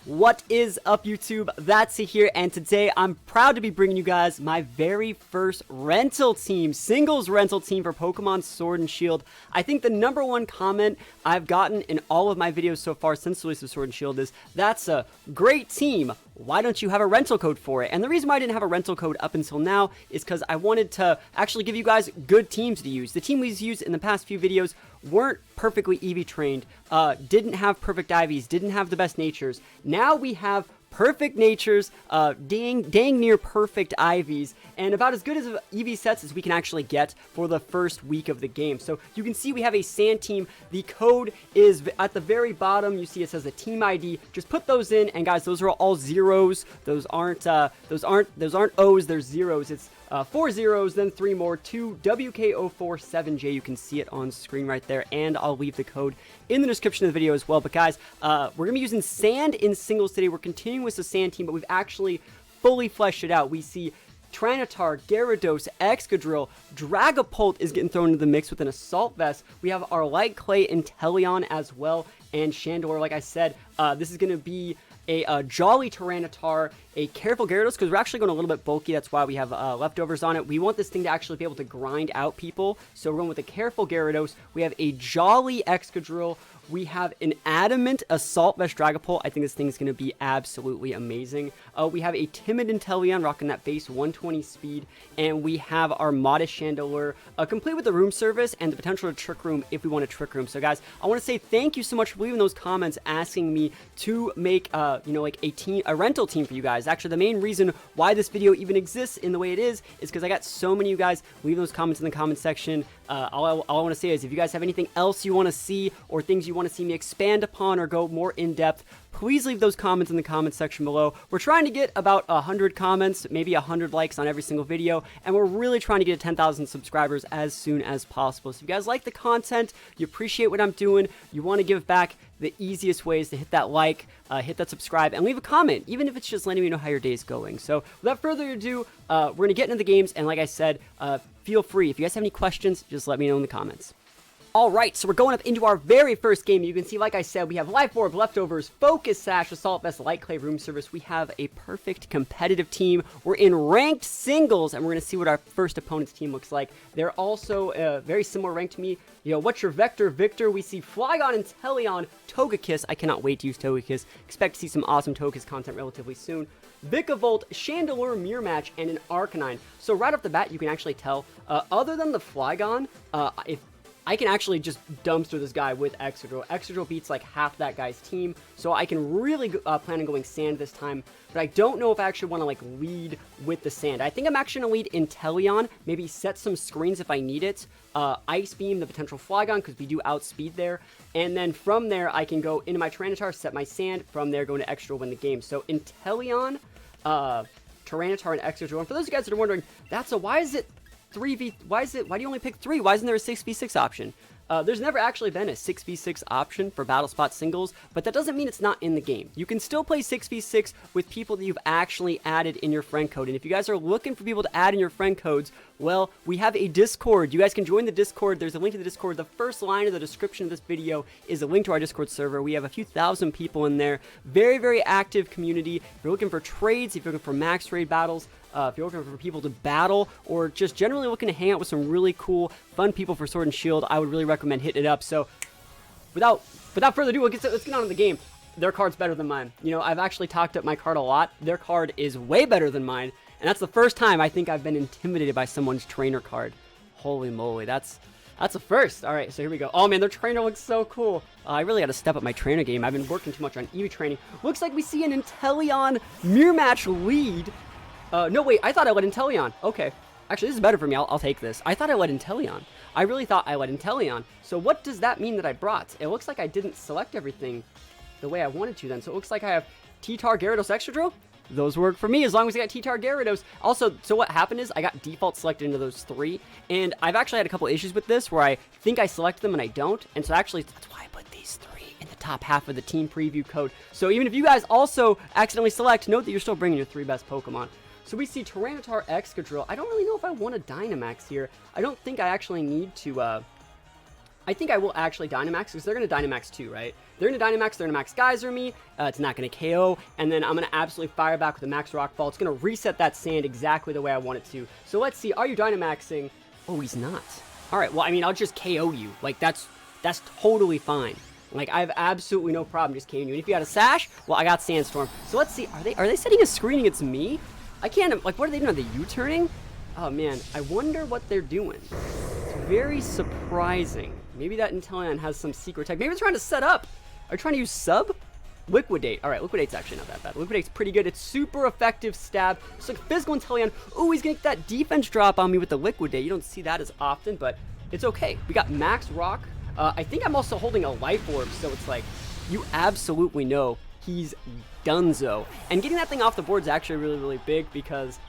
What is up, YouTube? That's here, and today I'm proud to be bringing you guys my very first rental team, singles rental team for Pokemon Sword and Shield. I think the #1 comment I've gotten in all of my videos so far since the release of Sword and Shield is, "That's a great team. Why don't you have a rental code for it?" And the reason why I didn't have a rental code up until now is because I wanted to actually give you guys good teams to use. The team we've used in the past few videos weren't perfectly EV trained, didn't have perfect IVs, didn't have the best natures. Now we have perfect natures, dang near perfect IVs, and about as good as EV sets as we can actually get for the first week of the game. So you can see we have a sand team. The code is at the very bottom. You see it says a team ID. Just put those in, and guys, those are all zeros. Those aren't O's. They're zeros. It's 4 zeros, then 3 more, 2 WK047J. You can see it on screen right there, and I'll leave the code in the description of the video as well. But guys, we're going to be using sand in singles today. We're continuing with the sand team, but we've actually fully fleshed it out. We see Tyranitar, Gyarados, Excadrill, Dragapult is getting thrown into the mix with an Assault Vest. We have our Light Clay Inteleon as well, and Chandelure. Like I said, this is going to be a Jolly Tyranitar, a Careful Gyarados, because we're actually going a little bit bulky. That's why we have leftovers on it. We want this thing to actually be able to grind out people, so we're going with a Careful Gyarados. We have a Jolly Excadrill. We have an Adamant Assault Vest Dragapult. I think this thing is going to be absolutely amazing. We have a Timid Inteleon rocking that base 120 speed. And we have our Modest Chandelure, complete with the room service and the potential to Trick Room if we want to Trick Room. So guys, I want to say thank you so much for leaving those comments asking me to make, like a rental team for you guys. Actually, the main reason why this video even exists in the way it is because I got so many of you guys leaving those comments in the comment section. All I want to say is if you guys have anything else you want to see or things you want to see me expand upon or go more in depth, please leave those comments in the comment section below. We're trying to get about 100 comments, maybe 100 likes on every single video, and we're really trying to get to 10,000 subscribers as soon as possible. So if you guys like the content, you appreciate what I'm doing, you want to give back, the easiest way is to hit that like, hit that subscribe, and leave a comment, even if it's just letting me know how your day is going. So without further ado, we're going to get into the games, and like I said, feel free. If you guys have any questions, just let me know in the comments. Alright, so we're going up into our very first game. You can see, like I said, we have Life Orb, Leftovers, Focus Sash, Assault Vest, Light Clay, Room Service. We have a perfect competitive team. We're in ranked singles, and we're going to see what our first opponent's team looks like. They're also very similar ranked to me. You know, what's your Vector? Victor, we see Flygon, Inteleon, Togekiss. I cannot wait to use Togekiss. Expect to see some awesome Togekiss content relatively soon. Vikavolt, Chandelure, Mirror Match, and an Arcanine. So right off the bat, you can actually tell, other than the Flygon, if I can actually just dumpster this guy with Excadrill. Excadrill beats like half that guy's team, so I can really plan on going sand this time, but I don't know if I actually want to like lead with the sand. I think I'm actually going to lead Inteleon, maybe set some screens if I need it, Ice Beam, the potential Flygon, because we do outspeed there, and then from there I can go into my Tyranitar, set my sand, from there go into Excadrill, win the game. So Inteleon, Tyranitar, and Excadrill, and for those of you guys that are wondering, why is it 3v, why do you only pick 3? Why isn't there a 6v6 option? There's never actually been a 6v6 option for Battle Spot singles, but that doesn't mean it's not in the game. You can still play 6v6 with people that you've actually added in your friend code, and if you guys are looking for people to add in your friend codes, well, we have a Discord. You guys can join the Discord. There's a link to the Discord. The first line of the description of this video is a link to our Discord server. We have a few thousand people in there. Very, very active community. If you're looking for trades, if you're looking for max raid battles, if you're looking for people to battle, or just generally looking to hang out with some really cool, fun people for Sword and Shield, I would really recommend hitting it up. So, without further ado, let's get on to the game. Their card's better than mine. You know, I've actually talked up my card a lot. Their card is way better than mine, and that's the first time I think I've been intimidated by someone's trainer card. Holy moly, that's a first. All right, so here we go. Oh man, their trainer looks so cool. I really got to step up my trainer game. I've been working too much on EV training. Looks like we see an Inteleon Mirror Match lead. No, wait, I thought I led Inteleon. Okay. Actually, this is better for me. I'll take this. I thought I led Inteleon. I really thought I led Inteleon. So what does that mean that I brought? It looks like I didn't select everything the way I wanted to then. So it looks like I have T-Tar, Gyarados, Excadrill. Those work for me as long as I got T-Tar, Gyarados. Also, so what happened is I got default selected into those 3. And I've actually had a couple issues with this where I think I select them and I don't. And so actually, that's why I put these 3 in the top half of the team preview code. So even if you guys also accidentally select, note that you're still bringing your 3 best Pokemon. So we see Tyranitar, Excadrill. I don't really know if I want a Dynamax here. I don't think I actually need to I think I will actually Dynamax, because they're going to Dynamax too, right? They're going to Dynamax, they're going to Max Geyser me, it's not going to KO, and then I'm going to absolutely fire back with a Max Rockfall. It's going to reset that sand exactly the way I want it to. So let's see, are you Dynamaxing? Oh, he's not. Alright, well, I mean, I'll just KO you. Like, that's totally fine. Like, I have absolutely no problem just KOing you. And if you got a Sash, well, I got Sandstorm. So let's see, are they setting a screen against me? I can't, like, what are they doing? Are they U-turning? Oh, man, I wonder what they're doing. It's very surprising. Maybe that Inteleon has some secret tech. Maybe they're trying to set up. Are you trying to use sub? Liquidate. All right, Liquidate's actually not that bad. Liquidate's pretty good. It's super effective stab. It's like physical Inteleon. Ooh, he's gonna get that defense drop on me with the Liquidate. You don't see that as often, but it's okay. We got Max Rock. I think I'm also holding a Life Orb, so it's like, you absolutely know he's donezo. And getting that thing off the board is actually really, really big because,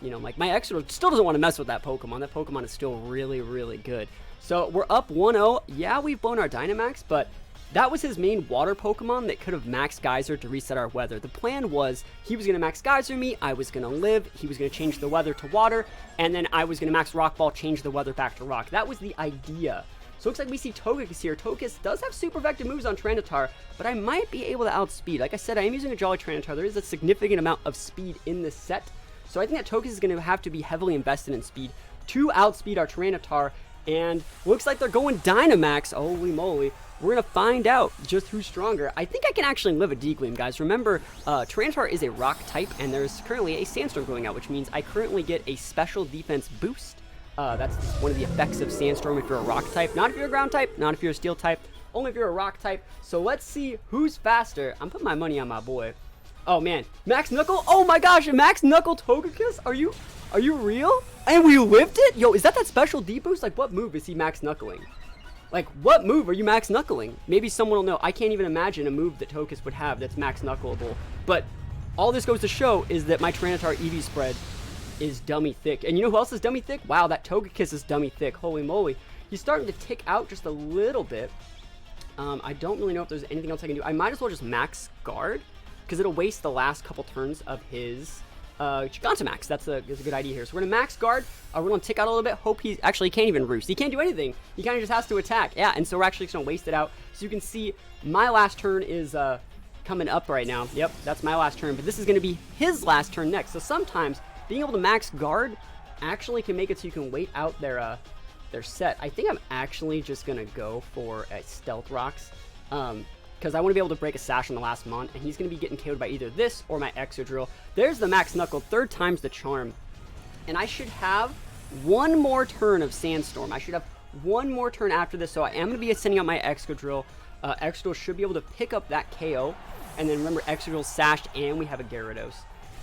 you know, like my Exeter still doesn't want to mess with that Pokemon. That Pokemon is still really, really good. So we're up 1-0. Yeah, we've blown our Dynamax, but that was his main water Pokemon that could have Max Geyser to reset our weather. The plan was he was going to Max Geyser me, I was going to live, he was going to change the weather to water, and then I was going to Max Rock Ball, change the weather back to rock. That was the idea. So it looks like we see Togekiss here. Togekiss does have super effective moves on Tyranitar, but I might be able to outspeed. Like I said, I am using a Jolly Tyranitar. There is a significant amount of speed in this set. So I think that Togekiss is going to have to be heavily invested in speed to outspeed our Tyranitar. And looks like they're going Dynamax. Holy moly. We're going to find out just who's stronger. I think I can actually live a D-Gleam, guys. Remember, Tyranitar is a rock type, and there's currently a Sandstorm going out, which means I currently get a special defense boost. That's one of the effects of Sandstorm if you're a rock type. Not if you're a ground type, not if you're a steel type, only if you're a rock type. So let's see who's faster. I'm putting my money on my boy. Oh, man. Max Knuckle? Oh, my gosh. A Max Knuckle Togekiss? Are you real? And we lived it? Yo, is that special D boost? Like, what move is he Max Knuckling? Like, what move are you Max Knuckling? Maybe someone will know. I can't even imagine a move that Togekiss would have that's Max Knuckleable. But all this goes to show is that my Tyranitar EV spread is dummy thick. And you know who else is dummy thick? Wow, that Togekiss is dummy thick. Holy moly. He's starting to tick out just a little bit. I don't really know if there's anything else I can do. I might as well just Max Guard, because it'll waste the last couple turns of his Gigantamax. That's a good idea here. So we're going to Max Guard. We're going to tick out a little bit. Hope he actually can't even roost. He can't do anything. He kind of just has to attack. Yeah, and so we're actually just going to waste it out. So you can see my last turn is coming up right now. Yep, that's my last turn. But this is going to be his last turn next. So sometimes being able to Max Guard actually can make it so you can wait out their set. I think I'm actually just going to go for a Stealth Rocks. Because I want to be able to break a Sash on the last Mon, and he's going to be getting KO'd by either this or my Excadrill. There's the Max Knuckle, third time's the charm. And I should have one more turn of Sandstorm. I should have one more turn after this, so I am going to be sending out my Excadrill. Excadrill should be able to pick up that KO. And then remember, Excadrill's sashed, and we have a Gyarados.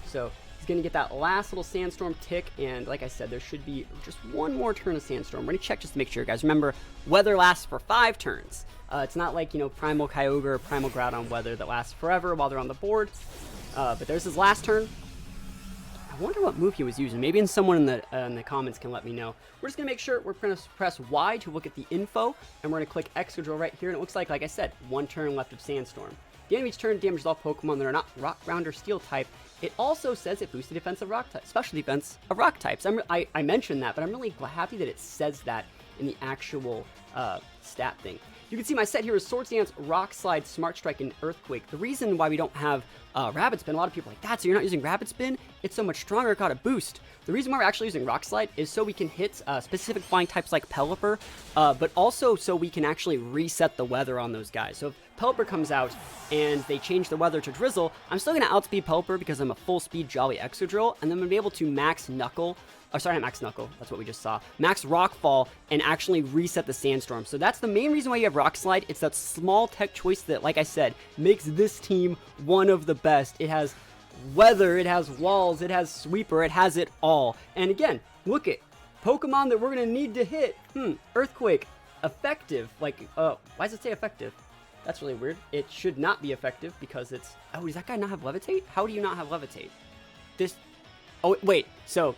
So he's going to get that last little Sandstorm tick, and like I said, there should be just one more turn of Sandstorm. We're going to check just to make sure, guys. Remember, weather lasts for 5 turns. It's not like, you know, Primal Kyogre or Primal Groudon weather that lasts forever while they're on the board. But there's his last turn. I wonder what move he was using. Maybe someone in the comments can let me know. We're just going to make sure we're going to press Y to look at the info, and we're going to click Excadrill right here, and it looks like I said, one turn left of Sandstorm. The end of each turn damages all Pokemon that are not Rock, Ground, or Steel type. It also says it boosts the defense of Rock types, special defense of Rock types. I mentioned that, but I'm really happy that it says that in the actual stat thing. You can see my set here is Swords Dance, Rock Slide, Smart Strike, and Earthquake. The reason why we don't have Rapid Spin, a lot of people are like, so you're not using Rapid Spin? It's so much stronger, it got a boost. The reason why we're actually using Rock Slide is so we can hit specific flying types like Pelipper, but also so we can actually reset the weather on those guys. So if Pelipper comes out and they change the weather to Drizzle, I'm still going to outspeed Pelipper because I'm a full speed Jolly Excadrill, and then I'm going to be able to Max Knuckle. Oh, sorry, not Max Knuckle. That's what we just saw. Max Rockfall and actually reset the Sandstorm. So that's the main reason why you have Rock Slide. It's that small tech choice that, like I said, makes this team one of the best. It has weather, it has walls, it has sweeper, it has it all. And again, look at Pokemon that we're going to need to hit. Earthquake, effective. Like, why does it say effective? That's really weird. It should not be effective because it's... Oh, does that guy not have Levitate? How do you not have Levitate? This... Oh, wait. So...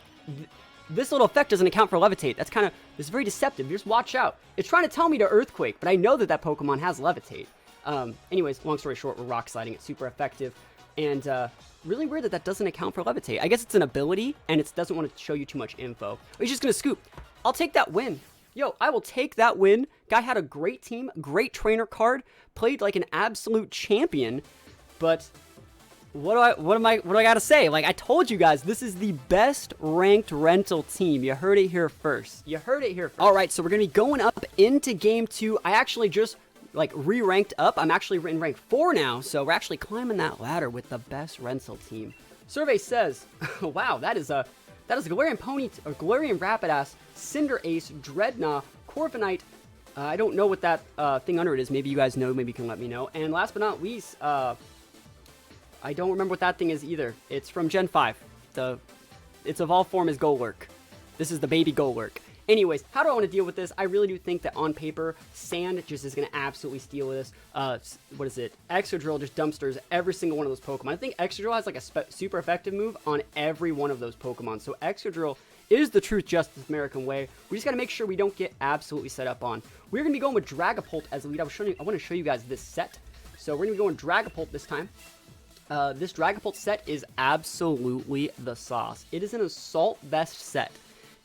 This little effect doesn't account for Levitate. That's kind of, it's very deceptive. Just watch out. It's trying to tell me to Earthquake, but I know that Pokemon has Levitate. Anyways, long story short, we're Rock Sliding. It's super effective. And really weird that doesn't account for Levitate. I guess it's an ability, and it doesn't want to show you too much info. He's just going to scoop. I'll take that win. Yo, I will take that win. Guy had a great team, great trainer card, played like an absolute champion, but what do I gotta say? Like, I told you guys, this is the best ranked rental team. You heard it here first. All right, so we're gonna be going up into game 2. I actually just like re-ranked up. I'm actually in rank 4 now, so we're actually climbing that ladder with the best rental team. Survey says, wow, that is Galarian Pony, or Galarian Rapidash, Cinder Ace, Dreadnought, Corviknight. I don't know what that thing under it is. Maybe you guys know. Maybe you can let me know. And last but not least, I don't remember what that thing is either. It's from Gen 5. Its evolved form is Golurk. This is the baby Golurk. Anyways, how do I want to deal with this? I really do think that on paper, Sand just is going to absolutely steal this. What is it? Excadrill just dumpsters every single one of those Pokemon. I think Excadrill has like a super effective move on every one of those Pokemon. So Excadrill is the Truth, Justice, American way. We just got to make sure we don't get absolutely set up on. We're going to be going with Dragapult as the lead. I want to show you guys this set. So we're going to be going Dragapult this time. This Dragapult set is absolutely the sauce. It is an Assault Vest set.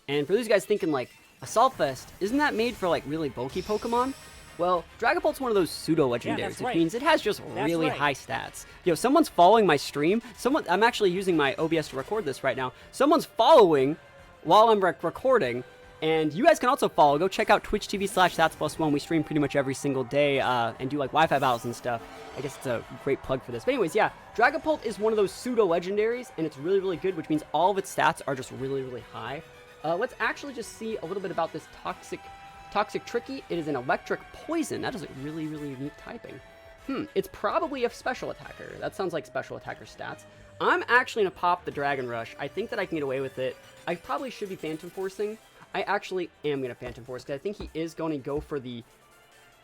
And for those guys thinking like, Assault Vest, isn't that made for like really bulky Pokemon? Well, Dragapult's one of those pseudo-legendaries, which means it has just really high stats. Yo, someone's following my stream. I'm actually using my OBS to record this right now. Someone's following while I'm recording. And you guys can also follow. Go check out Twitch TV/THATSAplusONE. We stream pretty much every single day and do like Wi-Fi battles and stuff. I guess it's a great plug for this. But anyways, yeah, Dragapult is one of those pseudo-legendaries, and it's really, really good, which means all of its stats are just really, really high. Let's actually just see a little bit about this Toxic Tricky. It is an electric poison. That is a really, really unique typing. It's probably a special attacker. That sounds like special attacker stats. I'm actually going to pop the Dragon Rush. I think that I can get away with it. I probably should be Phantom Forcing. I actually am going to Phantom Force because I think he is going to go for the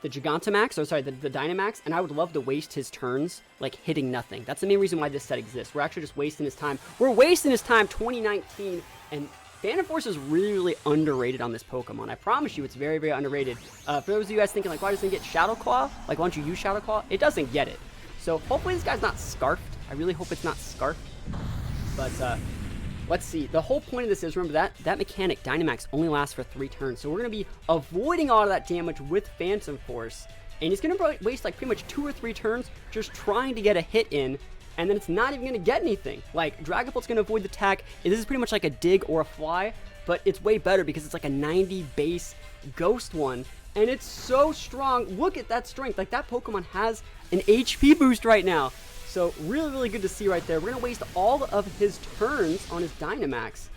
Gigantamax, or sorry, the Dynamax, and I would love to waste his turns, like, hitting nothing. That's the main reason why this set exists. We're actually just wasting his time. We're wasting his time, 2019, and Phantom Force is really, really underrated on this Pokemon. I promise you, it's very, very underrated. For those of you guys thinking, like, why doesn't it get Shadow Claw? Like, why don't you use Shadow Claw? It doesn't get it. So, hopefully this guy's not Scarfed. I really hope it's not Scarfed. But, let's see. The whole point of this is, remember, that mechanic, Dynamax, only lasts for 3 turns. So we're going to be avoiding all of that damage with Phantom Force. And he's going to waste, like, pretty much 2 or 3 turns just trying to get a hit in. And then it's not even going to get anything. Like, Dragapult's going to avoid the attack. This is pretty much like a dig or a fly. But it's way better because it's like a 90 base ghost one. And it's so strong. Look at that strength. Like, that Pokemon has an HP boost right now. So, really, really good to see right there. We're going to waste all of his turns on his Dynamax.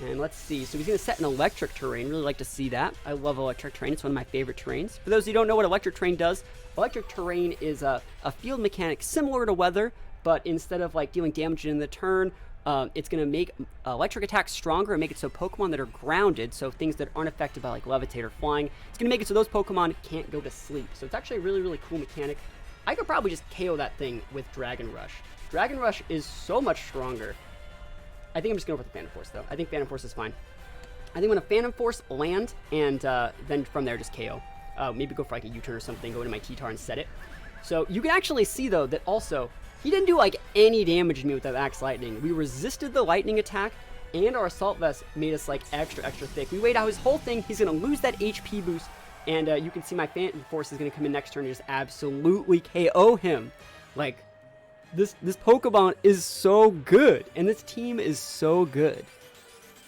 And let's see. So, he's going to set an electric terrain. Really like to see that. I love electric terrain. It's one of my favorite terrains. For those who don't know what electric terrain does, electric terrain is a field mechanic similar to weather, but instead of like dealing damage in the turn, it's going to make electric attacks stronger and make it so Pokemon that are grounded, so things that aren't affected by like levitate or flying, it's going to make it so those Pokemon can't go to sleep. So, it's actually a really, really cool mechanic. I could probably just KO that thing with Dragon Rush. Dragon Rush is so much stronger. I think I'm just going to go with the Phantom Force, though. I think Phantom Force is fine. I think I'm going to Phantom Force, land, and then from there just KO. Maybe go for like a U-turn or something, go into my T-Tar and set it. So you can actually see, though, that also, he didn't do like any damage to me with that Axe Lightning. We resisted the lightning attack, and our Assault Vest made us like extra, extra thick. We weighed out his whole thing. He's going to lose that HP boost. And you can see my Phantom Force is going to come in next turn and just absolutely KO him. Like, this Pokemon is so good, and this team is so good.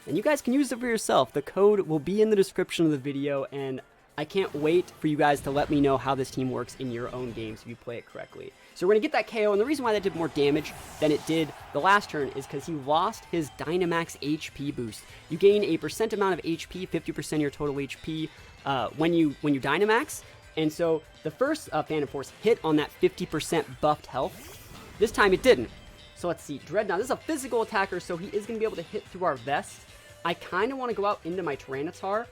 And you guys can use it for yourself. The code will be in the description of the video, and I can't wait for you guys to let me know how this team works in your own games if you play it correctly. So we're going to get that KO, and the reason why that did more damage than it did the last turn is because he lost his Dynamax HP boost. You gain a % amount of HP, 50% of your total HP, when you Dynamax, and so the first Phantom Force hit on that 50% buffed health. This time it didn't. So let's see, Dreadnought, this is a physical attacker, so he is going to be able to hit through our vest. I kind of want to go out into my Tyranitar,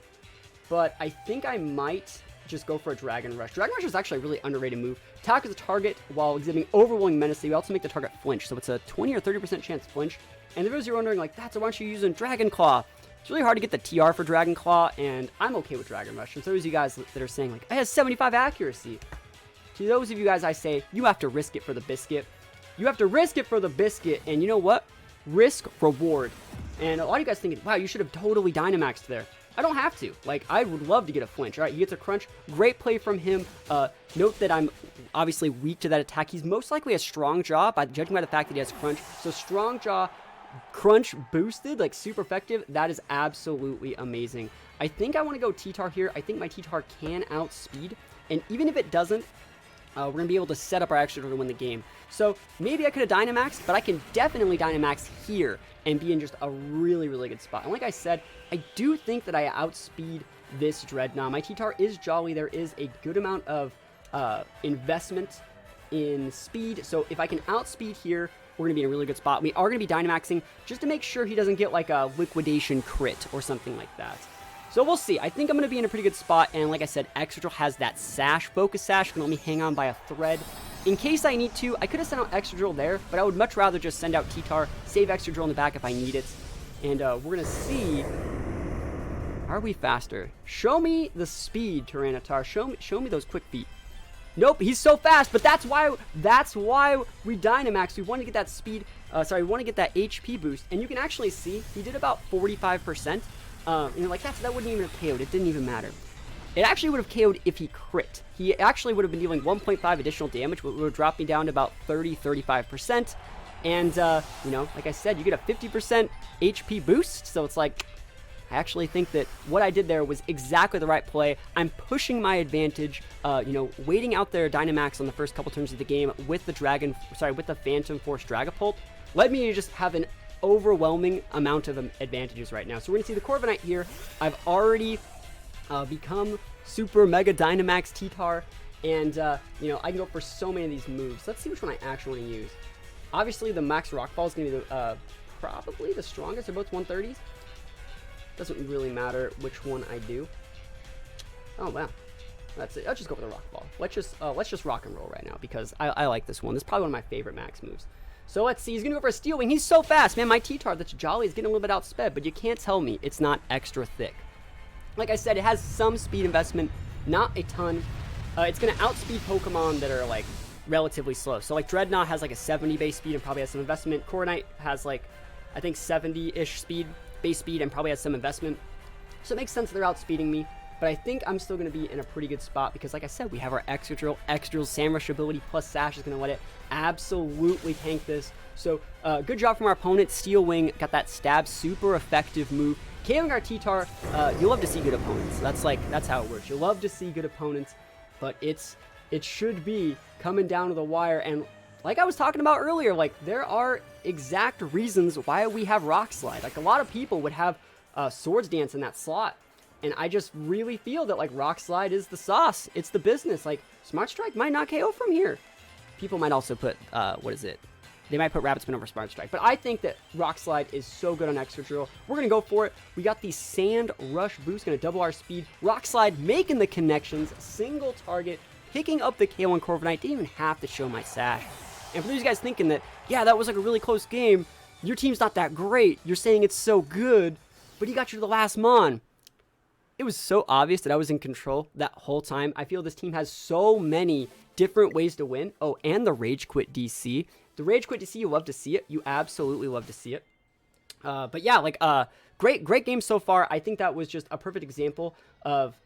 but I think I might just go for a Dragon Rush. Dragon Rush is actually a really underrated move. Attack as a target while exhibiting overwhelming menace. You also make the target flinch, so it's a 20 or 30% chance flinch. And if you're wondering, like, that's why aren't you using Dragon Claw? It's really hard to get the TR for Dragon Claw, and I'm okay with Dragon Rush. And so those of you guys that are saying, like, it has 75 accuracy. To those of you guys, I say, you have to risk it for the biscuit. You have to risk it for the biscuit, and you know what? Risk, reward. And a lot of you guys thinking, wow, you should have totally Dynamaxed there. I don't have to. Like, I would love to get a flinch. All right, he gets a crunch. Great play from him. Note that I'm obviously weak to that attack. He's most likely a strong jaw, judging by the fact that he has crunch. So strong jaw, crunch boosted, like super effective. That is absolutely amazing. I think I want to go T-Tar here. I think my T-Tar can outspeed. And even if it doesn't, we're going to be able to set up our extra to win the game. So maybe I could have Dynamaxed, but I can definitely Dynamax here and be in just a really, really good spot. And like I said, I do think that I outspeed this Dreadnought. My T-Tar is jolly. There is a good amount of investment in speed. So if I can outspeed here, we're going to be in a really good spot. We are going to be Dynamaxing just to make sure he doesn't get like a liquidation crit or something like that. So we'll see. I think I'm going to be in a pretty good spot. And like I said, Excadrill has that sash, focus sash, can let me hang on by a thread. In case I need to, I could have sent out Excadrill there, but I would much rather just send out T-Tar, save Excadrill in the back if I need it. And we're going to see, are we faster? Show me the speed, Tyranitar. Show me those quick feet. Nope, he's so fast, but that's why we Dynamax. We want to get that speed, we want to get that HP boost. And you can actually see, he did about 45%. And you're like, that wouldn't even have KO'd. It didn't even matter. It actually would have KO'd if he crit. He actually would have been dealing 1.5 additional damage, which would drop me down to about 30-35%. And, you know, like I said, you get a 50% HP boost. So it's like, I actually think that what I did there was exactly the right play. I'm pushing my advantage, you know, waiting out there Dynamax on the first couple turns of the game with the with the Phantom Force Dragapult. Led me to just have an overwhelming amount of advantages right now. So we're going to see the Corviknight here. I've already become Super Mega Dynamax T-Tar, and, you know, I can go for so many of these moves. Let's see which one I actually want to use. Obviously, the Max Rock Ball is going to be probably the strongest. They're both 130s. Doesn't really matter which one I do. Oh, wow. That's it. I'll just go for the Rock Ball. Let's just rock and roll right now because I like this one. This is probably one of my favorite Max moves. So let's see. He's going to go for a Steel Wing. He's so fast. Man, my T-Tar that's jolly is getting a little bit outsped, but you can't tell me it's not extra thick. Like I said, it has some speed investment, not a ton. It's going to outspeed Pokemon that are, like, relatively slow. So, like, Dreadnought has, like, a 70 base speed and probably has some investment. Corviknight has, like, I think 70-ish base speed and probably has some investment. So it makes sense they're outspeeding me. But I think I'm still going to be in a pretty good spot because, like I said, we have our Excadrill. Excadrill's Sandrush ability plus Sash is going to let it absolutely tank this. So, good job from our opponent. Steel Wing got that stab, super effective move. KOing our T-Tar, you love to see good opponents. That's how it works. You love to see good opponents, but it should be coming down to the wire. And like I was talking about earlier, like there are exact reasons why we have Rock Slide. Like a lot of people would have Swords Dance in that slot. And I just really feel that, like, Rock Slide is the sauce. It's the business. Like, Smart Strike might not KO from here. People might also put, They might put Rapid Spin over Smart Strike. But I think that Rock Slide is so good on Excadrill. We're going to go for it. We got the Sand Rush boost. Going to double our speed. Rock Slide making the connections. Single target. Picking up the KO on Corviknight. Didn't even have to show my Sash. And for those guys thinking that, yeah, that was like a really close game. Your team's not that great. You're saying it's so good. But he got you to the last Mon. It was so obvious that I was in control that whole time. I feel this team has so many different ways to win. Oh, and the Rage Quit DC. The Rage Quit DC, you love to see it. You absolutely love to see it. But yeah, like, great game so far. I think that was just a perfect example of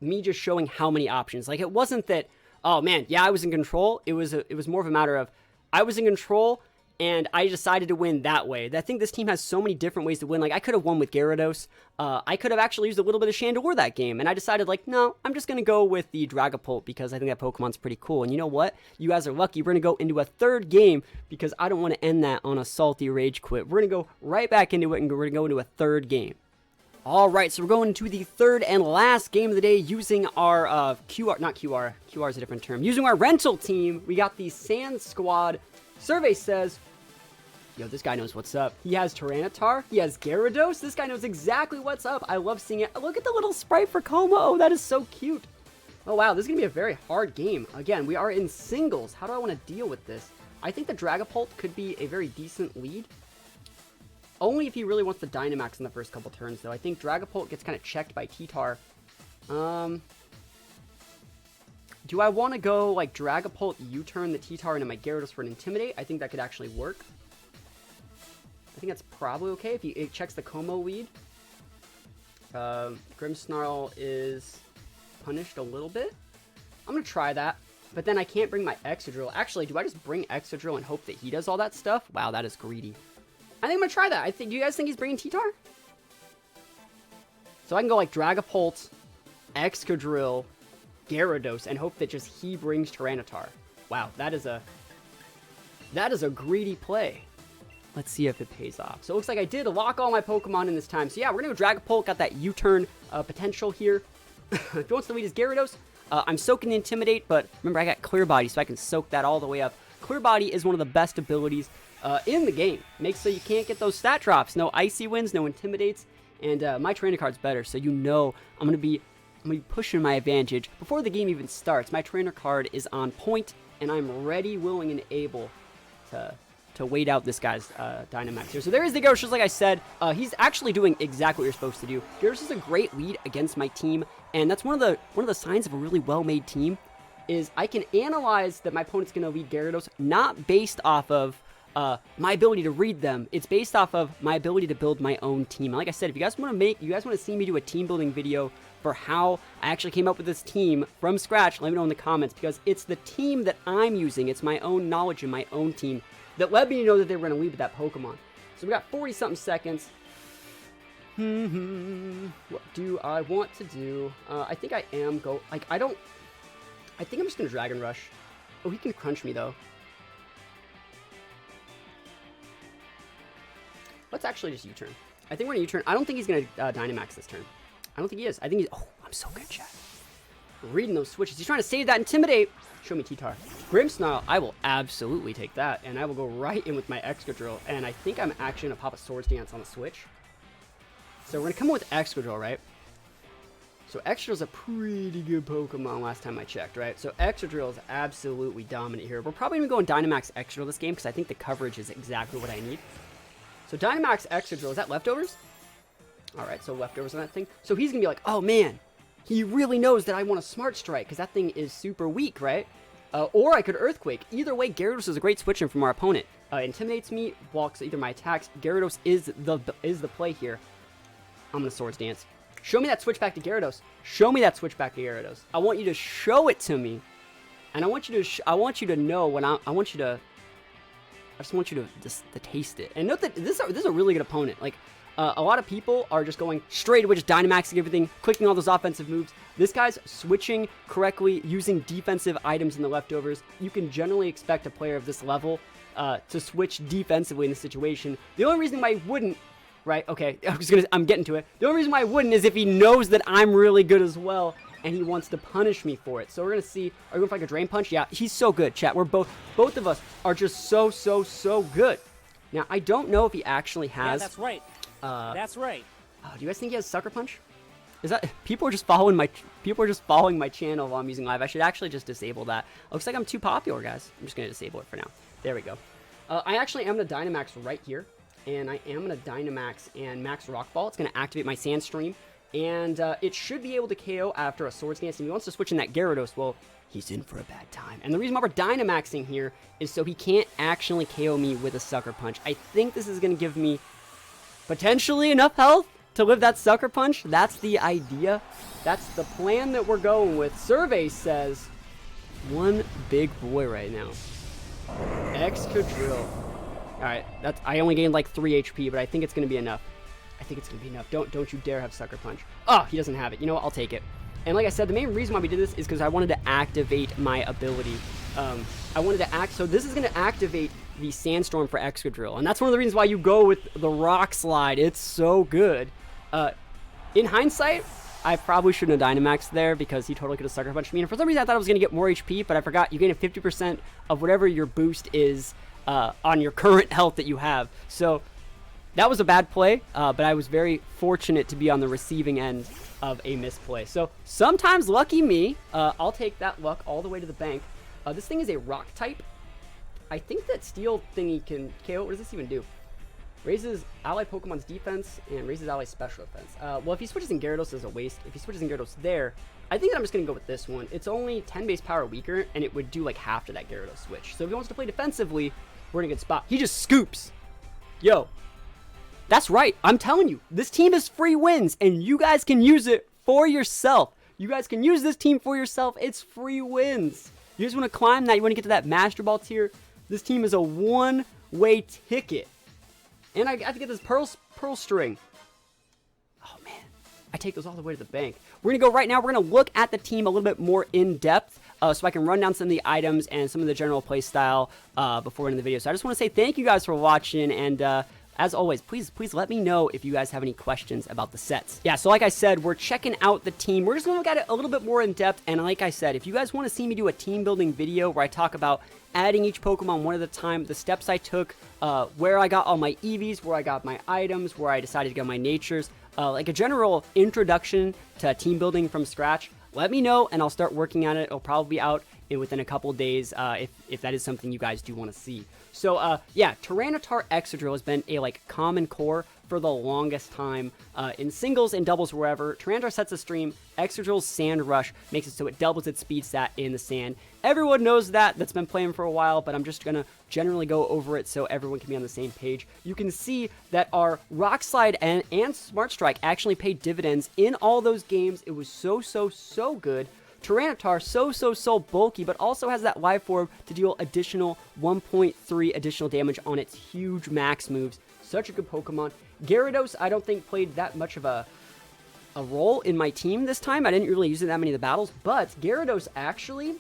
me just showing how many options. Like, it wasn't that, oh man, yeah, I was in control. It was more of a matter of I was in control and I decided to win that way. I think this team has so many different ways to win. Like, I could have won with Gyarados. I could have actually used a little bit of Chandelure that game. And I decided, like, no, I'm just going to go with the Dragapult because I think that Pokemon's pretty cool. And you know what? You guys are lucky. We're going to go into a third game because I don't want to end that on a salty Rage Quit. We're going to go right back into it and we're going to go into a third game. All right, so we're going into the third and last game of the day using our QR is a different term. Using our rental team, we got the Sand Squad. Survey says, yo, this guy knows what's up. He has Tyranitar. He has Gyarados. This guy knows exactly what's up. I love seeing it. Look at the little sprite for Como. Oh, that is so cute. Oh, wow. This is going to be a very hard game. Again, we are in singles. How do I want to deal with this? I think the Dragapult could be a very decent lead. Only if he really wants to Dynamax in the first couple turns, though. I think Dragapult gets kind of checked by T-Tar. Do I want to go, like, Dragapult U-turn the T-Tar into my Gyarados for an Intimidate? I think that could actually work. I think that's probably okay if it checks the Como lead. Grimmsnarl is punished a little bit. I'm going to try that. But then I can't bring my Excadrill. Actually, do I just bring Excadrill and hope that he does all that stuff? Wow, that is greedy. I think I'm going to try that. Do you guys think he's bringing T-Tar? So I can go like Dragapult, Excadrill, Gyarados, and hope that just he brings Tyranitar. Wow, that is a greedy play. Let's see if it pays off. So it looks like I did lock all my Pokemon in this time. So yeah, we're going to go Dragapult. Got that U-turn potential here. If he wants to lead his Gyarados, I'm soaking the Intimidate, but remember I got Clear Body, so I can soak that all the way up. Clear Body is one of the best abilities in the game. Makes so you can't get those stat drops. No Icy Winds, no Intimidates, and my trainer card's better, so you know I'm gonna be pushing my advantage before the game even starts. My trainer card is on point, and I'm ready, willing, and able to wait out this guy's Dynamax here. So there is the Gyarados, just like I said. He's actually doing exactly what you're supposed to do. Gyarados is a great lead against my team, and that's one of the signs of a really well-made team, is I can analyze that my opponent's going to lead Gyarados, not based off of my ability to read them. It's based off of my ability to build my own team. And like I said, if you guys want to see me do a team building video for how I actually came up with this team from scratch, let me know in the comments, because it's the team that I'm using. It's my own knowledge and my own team that let me know that they were going to lead with that Pokemon. So we got 40-something seconds. What do I want to do? I think I am I think I'm just going to Dragon Rush. Oh, he can crunch me, though. Let's actually just U-turn. I think we're going to U-turn. I don't think he's going to Dynamax this turn. I don't think he is. I think he's... Oh, I'm so good, chat. Reading those switches. He's trying to save that Intimidate. Show me T-Tar. Grimmsnarl, I will absolutely take that, and I will go right in with my Excadrill, and I think I'm actually going to pop a Swords Dance on the switch. So we're going to come in with Excadrill, right? So Excadrill's a pretty good Pokemon last time I checked, right? So Excadrill is absolutely dominant here. We're probably going to go in Dynamax Excadrill this game, because I think the coverage is exactly what I need. So Dynamax Excadrill, is that leftovers? Alright, so leftovers on that thing. So he's going to be like, oh man, he really knows that I want a Smart Strike, because that thing is super weak, right? Or I could Earthquake. Either way, Gyarados is a great switch in from our opponent. Intimidates me, blocks either my attacks. Gyarados is the play here. I'm going to Swords Dance. Show me that switch back to Gyarados. Show me that switch back to Gyarados. I want you to show it to me. And I want you to know when I just want you to taste it. And note that this is a really good opponent. Like, a lot of people are just going straight away, just Dynamaxing everything, clicking all those offensive moves. This guy's switching correctly, using defensive items in the leftovers. You can generally expect a player of this level to switch defensively in this situation. The only reason why I wouldn't, right, okay, I'm getting to it. The only reason why I wouldn't is if he knows that I'm really good as well, and he wants to punish me for it. So we're going to see, are we going for like a Drain Punch? Yeah, he's so good, chat. We're both of us are just so good. Now, I don't know if he actually has... Yeah, that's right. That's right. Do you guys think he has Sucker Punch? Is that people are just following my channel while I'm using live? I should actually just disable that. Looks like I'm too popular, guys. I'm just gonna disable it for now. There we go. I actually am gonna Dynamax right here, and I am gonna Dynamax and Max Rock Ball. It's gonna activate my Sandstream, and it should be able to KO after a Swords Dance. And he wants to switch in that Gyarados. Well, he's in for a bad time. And the reason why we're Dynamaxing here is so he can't actually KO me with a Sucker Punch. I think this is gonna give me potentially enough health to live that Sucker Punch. That's the idea. That's the plan that we're going with. Survey says one big boy right now. Excadrill. Alright, I only gained like 3 HP, but I think it's going to be enough. I think it's going to be enough. Don't you dare have Sucker Punch. Oh, he doesn't have it. You know what? I'll take it. And like I said, the main reason why we did this is because I wanted to activate my ability. So this is going to activate the Sandstorm for Excadrill, and that's one of the reasons why you go with the Rock Slide. It's so good. In hindsight, I probably shouldn't have Dynamaxed there because he totally could have Sucker Punched me, and for some reason I thought I was going to get more HP, but I forgot you gain a 50% of whatever your boost is on your current health that you have. So that was a bad play, but I was very fortunate to be on the receiving end of a misplay. So sometimes lucky me, I'll take that luck all the way to the bank. This thing is a Rock type. I think that Steel thingy can KO. What does this even do? Raises ally Pokemon's defense and raises ally special defense. Well, if he switches in Gyarados, there's a waste. If he switches in Gyarados there, I think that I'm just going to go with this one. It's only 10 base power weaker, and it would do like half to that Gyarados switch. So if he wants to play defensively, we're in a good spot. He just scoops. Yo. That's right. I'm telling you, this team is free wins, and you guys can use it for yourself. You guys can use this team for yourself. It's free wins. You just want to climb that. You want to get to that Master Ball tier. This team is a one-way ticket. And I have to get this pearl string. Oh, man. I take those all the way to the bank. We're going to go right now. We're going to look at the team a little bit more in depth so I can run down some of the items and some of the general play style before ending the video. So I just want to say thank you guys for watching, and as always, please let me know if you guys have any questions about the sets. Yeah, so like I said, we're checking out the team. We're just going to look at it a little bit more in depth, and like I said, if you guys want to see me do a team building video where I talk about adding each Pokemon one at a time, the steps I took, where I got all my EVs, where I got my items, where I decided to get my natures, like a general introduction to team building from scratch, let me know, and I'll start working on it. It'll probably be out within a couple days if that is something you guys do want to see. So, yeah, Tyranitar Excadrill has been a, common core for the longest time. In singles and doubles, wherever, Tyranitar sets a stream. Excadrill's Sand Rush makes it so it doubles its speed stat in the sand. Everyone knows that's been playing for a while, but I'm just going to generally go over it so everyone can be on the same page. You can see that our Rock Slide and Smart Strike actually paid dividends in all those games. It was so good. Tyranitar, so bulky, but also has that life orb to deal additional 1.3 additional damage on its huge max moves. Such a good Pokemon. Gyarados, I don't think played that much of a role in my team this time. I didn't really use it that many of the battles, but Gyarados actually,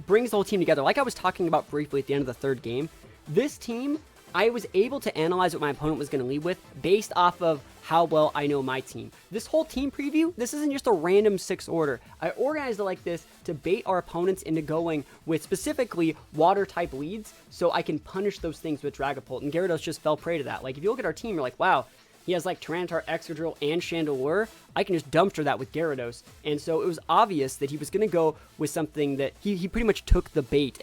brings the whole team together. Like I was talking about briefly at the end of the third game, this team, I was able to analyze what my opponent was going to lead with based off of how well I know my team. This whole team preview, this isn't just a random 6 order. I organized it like this to bait our opponents into going with specifically water type leads so I can punish those things with Dragapult, and Gyarados just fell prey to that. If you look at our team, you're like, wow, he has Tyranitar, Excadrill, and Chandelure. I can just dumpster that with Gyarados. And so it was obvious that he was going to go with something that he pretty much took the bait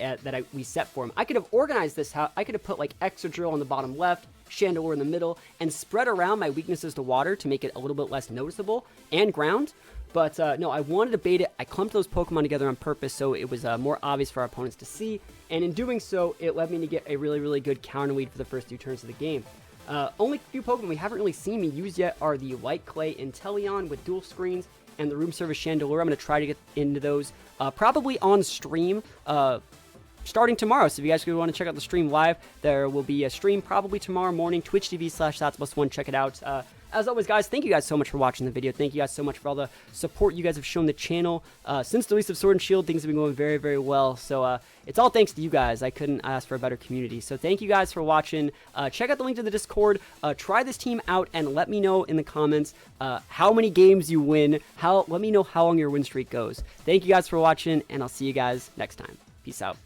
we set for him. I could have organized this. I could have put Excadrill on the bottom left, Chandelure in the middle, and spread around my weaknesses to water to make it a little bit less noticeable, and ground. But no, I wanted to bait it. I clumped those Pokemon together on purpose so it was more obvious for our opponents to see. And in doing so, it led me to get a really good counter lead for the first 2 turns of the game. Only few Pokemon we haven't really seen me use yet are the Light Clay Inteleon with dual screens and the Room Service Chandelure. I'm going to try to get into those probably on stream starting tomorrow. So if you guys want to check out the stream live, there will be a stream probably tomorrow morning, twitch.tv/THATSplusONE. Check it out. As always, guys, thank you guys so much for watching the video. Thank you guys so much for all the support you guys have shown the channel. Since the release of Sword and Shield, things have been going very well. So it's all thanks to you guys. I couldn't ask for a better community. So thank you guys for watching. Check out the link to the Discord. Try this team out and let me know in the comments how many games you win. Let me know how long your win streak goes. Thank you guys for watching, and I'll see you guys next time. Peace out.